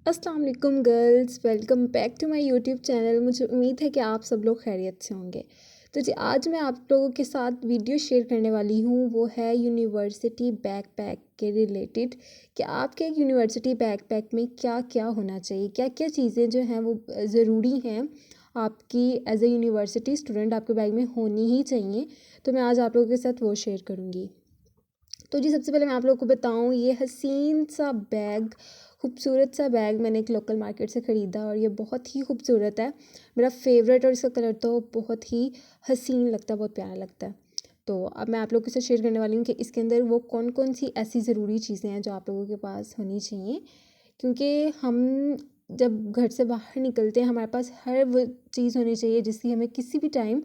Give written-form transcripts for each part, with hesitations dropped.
अस्सलाम वालेकुम girls, welcome back to my YouTube channel. मुझे उम्मीद है कि आप सब लोग खैरियत से होंगे। तो जी आज मैं आप लोगों के साथ वीडियो शेयर करने वाली हूँ, वो है यूनिवर्सिटी बैकपैक के रिलेटेड कि आपके यूनिवर्सिटी बैकपैक में क्या क्या होना चाहिए, क्या क्या चीज़ें जो हैं वो ज़रूरी हैं आपकी एज ए यूनिवर्सिटी स्टूडेंट आपके बैग में होनी ही चाहिए। तो मैं आज आप लोगों के साथ वो शेयर करूँगी। तो जी सबसे पहले मैं आप लोगों को बताऊँ, ये हसीन सा बैग, खूबसूरत सा बैग मैंने एक लोकल मार्केट से ख़रीदा और ये बहुत ही खूबसूरत है, मेरा फेवरेट। और इसका कलर तो बहुत ही हसीन लगता है, बहुत प्यारा लगता है। तो अब मैं आप लोगों के साथ शेयर करने वाली हूँ कि इसके अंदर वो कौन कौन सी ऐसी ज़रूरी चीज़ें हैं जो आप लोगों के पास होनी चाहिए, क्योंकि हम जब घर से बाहर निकलते हैं हमारे पास हर वो चीज़ होनी चाहिए जिसकी हमें किसी भी टाइम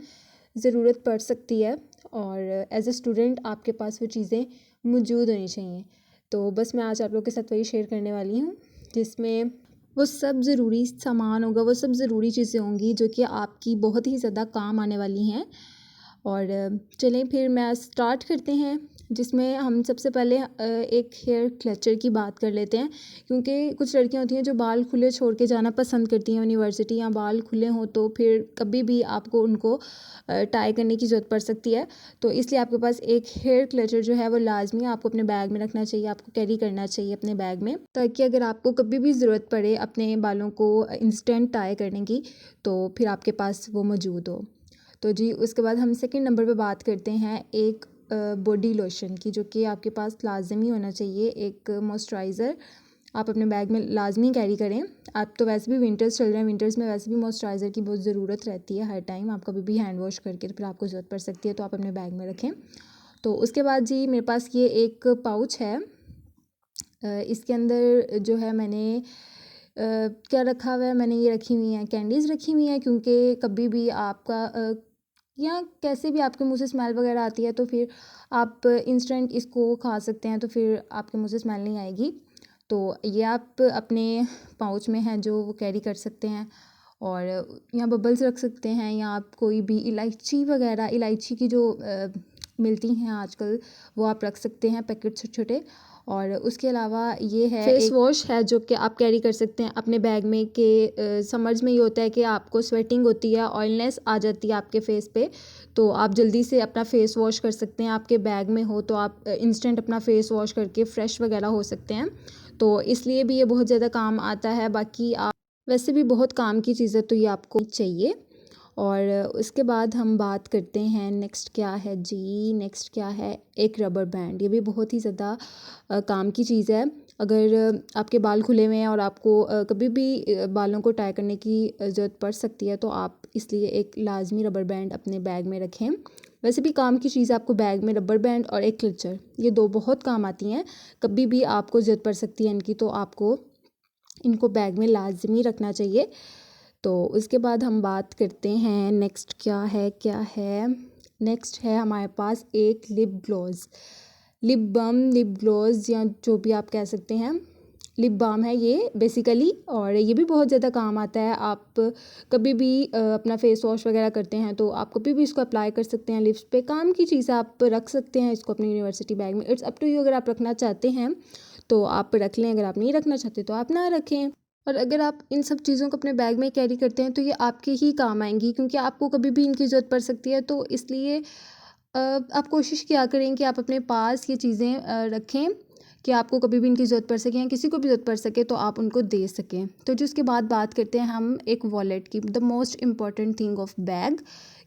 ज़रूरत पड़ सकती है, और एज ए स्टूडेंट आपके पास वो चीज़ें मौजूद होनी चाहिए। तो बस मैं आज आप लोगों के साथ वही शेयर करने वाली हूँ, जिसमें वो सब ज़रूरी सामान होगा, वो सब ज़रूरी चीज़ें होंगी जो कि आपकी बहुत ही ज़्यादा काम आने वाली हैं। और चलें फिर मैं स्टार्ट करते हैं, जिसमें हम सबसे पहले एक हेयर क्लचर की बात कर लेते हैं, क्योंकि कुछ लड़कियां होती हैं जो बाल खुले छोड़ के जाना पसंद करती हैं यूनिवर्सिटी, या बाल खुले हों तो फिर कभी भी आपको उनको टाई करने की ज़रूरत पड़ सकती है। तो इसलिए आपके पास एक हेयर क्लचर जो है वो लाजमी आपको अपने बैग में रखना चाहिए, आपको कैरी करना चाहिए अपने बैग में, ताकि अगर आपको कभी भी ज़रूरत पड़े अपने बालों को इंस्टेंट टाई करने की तो फिर आपके पास वो मौजूद हो। तो जी उसके बाद हम सेकंड नंबर पे बात करते हैं एक बॉडी लोशन की, जो कि आपके पास लाजमी होना चाहिए। एक मॉइस्चराइज़र आप अपने बैग में लाजमी कैरी करें। आप तो वैसे भी विंटर्स चल रहे हैं, विंटर्स में वैसे भी मॉइस्चराइज़र की बहुत ज़रूरत रहती है हर टाइम, आप कभी भी हैंड वॉश करके तो फिर आपको ज़रूरत पड़ सकती है, तो आप अपने बैग में रखें। तो उसके बाद जी मेरे पास ये एक पाउच है, इसके अंदर जो है मैंने क्या रखा हुआ है, मैंने ये रखी हुई हैं कैंडीज़ रखी हुई हैं, क्योंकि कभी भी आपका या कैसे भी आपके मुंह से स्मेल वगैरह आती है तो फिर आप इंस्टेंट इसको खा सकते हैं, तो फिर आपके मुंह से स्मेल नहीं आएगी। तो ये आप अपने पाउच में है जो वो कैरी कर सकते हैं, और यहाँ बबल्स रख सकते हैं, या आप कोई भी इलायची वगैरह, इलायची की जो मिलती हैं आजकल, वो आप रख सकते हैं पैकेट छोटे छोटे। और उसके अलावा ये है फेस वॉश है जो कि आप कैरी कर सकते हैं अपने बैग में, कि समर्स में ये होता है कि आपको स्वेटिंग होती है, ऑयलनेस आ जाती है आपके फेस पे, तो आप जल्दी से अपना फेस वॉश कर सकते हैं। आपके बैग में हो तो आप इंस्टेंट अपना फेस वॉश करके फ़्रेश वगैरह हो सकते हैं, तो इसलिए भी ये बहुत ज़्यादा काम आता है। बाकी आप वैसे भी बहुत काम की चीज़ है, तो ये आपको चाहिए। और उसके बाद हम बात करते हैं नेक्स्ट क्या है जी, नेक्स्ट क्या है, एक रबर बैंड। ये भी बहुत ही ज़्यादा काम की चीज़ है। अगर आपके बाल खुले हुए हैं और आपको कभी भी बालों को टाई करने की ज़रूरत पड़ सकती है, तो आप इसलिए एक लाजमी रबर बैंड अपने बैग में रखें। वैसे भी काम की चीज़ है, आपको बैग में रबर बैंड और एक क्लचर, ये दो बहुत काम आती हैं, कभी भी आपको ज़रूरत पड़ सकती है इनकी, तो आपको इनको बैग में लाजमी रखना चाहिए। तो उसके बाद हम बात करते हैं नेक्स्ट क्या है, नेक्स्ट है हमारे पास एक lip gloss, lip balm, lip gloss, या जो भी आप कह सकते हैं, लिप बाम है ये बेसिकली, और ये भी बहुत ज़्यादा काम आता है। आप कभी भी अपना फेस वॉश वगैरह करते हैं तो आप कभी भी इसको अप्लाई कर सकते हैं लिप्स पे, काम की चीज़ आप रख सकते हैं इसको अपनी यूनिवर्सिटी बैग में। इट्स अप टू यू, अगर आप रखना चाहते हैं तो आप रख लें, अगर आप नहीं रखना चाहते तो आप ना रखें। और अगर आप इन सब चीज़ों को अपने बैग में कैरी करते हैं तो ये आपके ही काम आएंगी, क्योंकि आपको कभी भी इनकी ज़रूरत पड़ सकती है। तो इसलिए आप कोशिश किया करें कि आप अपने पास ये चीज़ें रखें, कि आपको कभी भी इनकी ज़रूरत पड़ सके या किसी को भी ज़रूरत पड़ सके तो आप उनको दे सकें। तो जो उसके बाद बात करते हैं हम एक वॉलेट की, the most important thing of bag,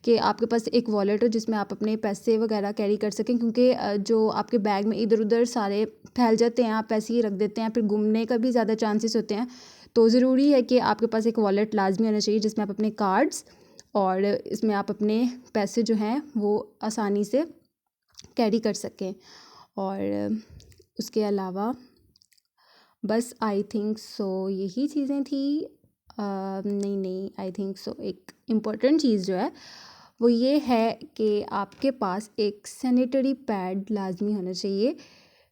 कि आपके पास एक वॉलेट हो जिसमें आप अपने पैसे वगैरह कैरी कर सकें, क्योंकि जो आपके बैग में इधर उधर सारे फैल जाते हैं, आप पैसे ही रख देते हैं, फिर गुमने का भी ज़्यादा चांसेस होते हैं। तो ज़रूरी है कि आपके पास एक वॉलेट लाजमी होना चाहिए, जिसमें आप अपने कार्ड्स और इसमें आप अपने पैसे जो हैं वो आसानी से कैरी कर सकें। और उसके अलावा बस आई थिंक सो यही चीज़ें थी। नहीं, आई थिंक सो एक इम्पॉर्टेंट चीज़ जो है वो ये है कि आपके पास एक सैनिटरी पैड लाजमी होना चाहिए।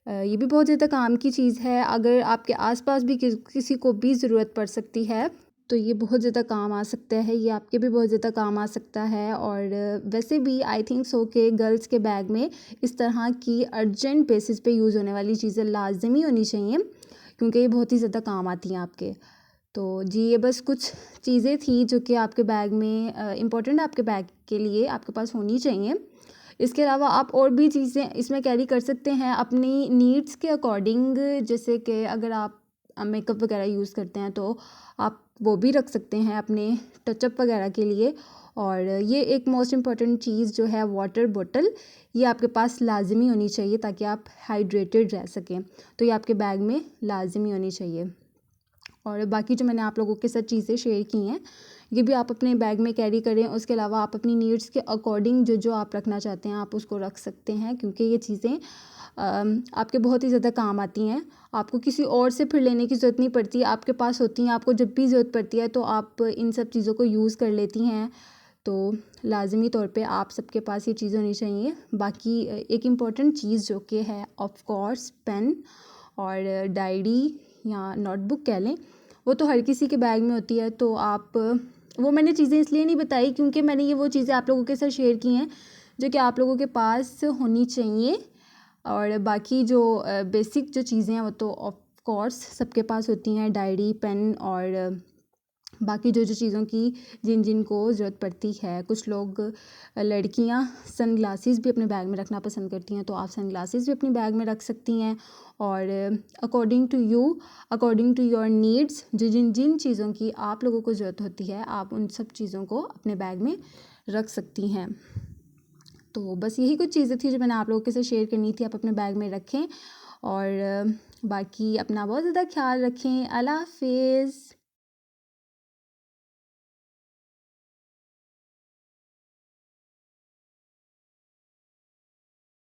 ये भी बहुत ज़्यादा काम की चीज़ है, अगर आपके आसपास भी किसी को भी ज़रूरत पड़ सकती है तो ये बहुत ज़्यादा काम आ सकता है, ये आपके भी बहुत ज़्यादा काम आ सकता है। और वैसे भी आई थिंक सो के गर्ल्स के बैग में इस तरह की अर्जेंट बेसिस पे यूज़ होने वाली चीज़ें लाजमी होनी चाहिए, क्योंकि ये बहुत ही ज़्यादा काम आती हैं आपके। तो जी ये बस कुछ चीज़ें थी जो कि आपके बैग में इम्पोर्टेंट आपके बैग के लिए आपके पास होनी चाहिए। इसके अलावा आप और भी चीज़ें इसमें कैरी कर सकते हैं अपनी नीड्स के अकॉर्डिंग, जैसे कि अगर आप मेकअप वगैरह यूज़ करते हैं तो आप वो भी रख सकते हैं अपने टचअप वगैरह के लिए। और ये एक मोस्ट इम्पॉर्टेंट चीज़ जो है वाटर बॉटल, ये आपके पास लाजमी होनी चाहिए ताकि आप हाइड्रेटेड रह सकें। तो ये आपके बैग में लाजमी होनी चाहिए। और बाकी जो मैंने आप लोगों के साथ चीज़ें शेयर की हैं ये भी आप अपने बैग में कैरी करें। उसके अलावा आप अपनी नीड्स के अकॉर्डिंग जो जो आप रखना चाहते हैं आप उसको रख सकते हैं, क्योंकि ये चीज़ें आपके बहुत ही ज़्यादा काम आती हैं। आपको किसी और से फिर लेने की ज़रूरत नहीं पड़ती, आपके पास होती हैं। आपको जब भी ज़रूरत पड़ती है तो आप इन सब चीज़ों को यूज़ कर लेती हैं। तो लाजमी तौर पे आप सबके पास ये चीज़ होनी चाहिए। बाकी एक इम्पॉर्टेंट चीज़ जो कि है ऑफ कोर्स पेन और डायरी या नोटबुक कह लें, वो तो हर किसी के बैग में होती है। तो आप वो मैंने चीज़ें इसलिए नहीं बताई क्योंकि मैंने ये वो चीज़ें आप लोगों के साथ शेयर की हैं जो कि आप लोगों के पास होनी चाहिए। और बाकी जो बेसिक जो चीज़ें हैं वो तो ऑफ कोर्स सबके पास होती हैं, डायरी पेन और बाकी जो जो चीज़ों की जिन जिन को ज़रूरत पड़ती है। कुछ लोग लड़कियां सन ग्लासेस भी अपने बैग में रखना पसंद करती हैं, तो आप सन ग्लासेस भी अपने बैग में रख सकती हैं। और according to you, according to your needs, जो जिन जिन चीज़ों की आप लोगों को ज़रूरत होती है आप उन सब चीज़ों को अपने बैग में रख सकती हैं। तो बस यही कुछ चीज़ें थी जो मैंने आप लोगों के साथ शेयर करनी थी। आप अपने बैग में रखें और बाकी अपना बहुत ज़्यादा ख्याल रखें। अल्लाह हाफिज़।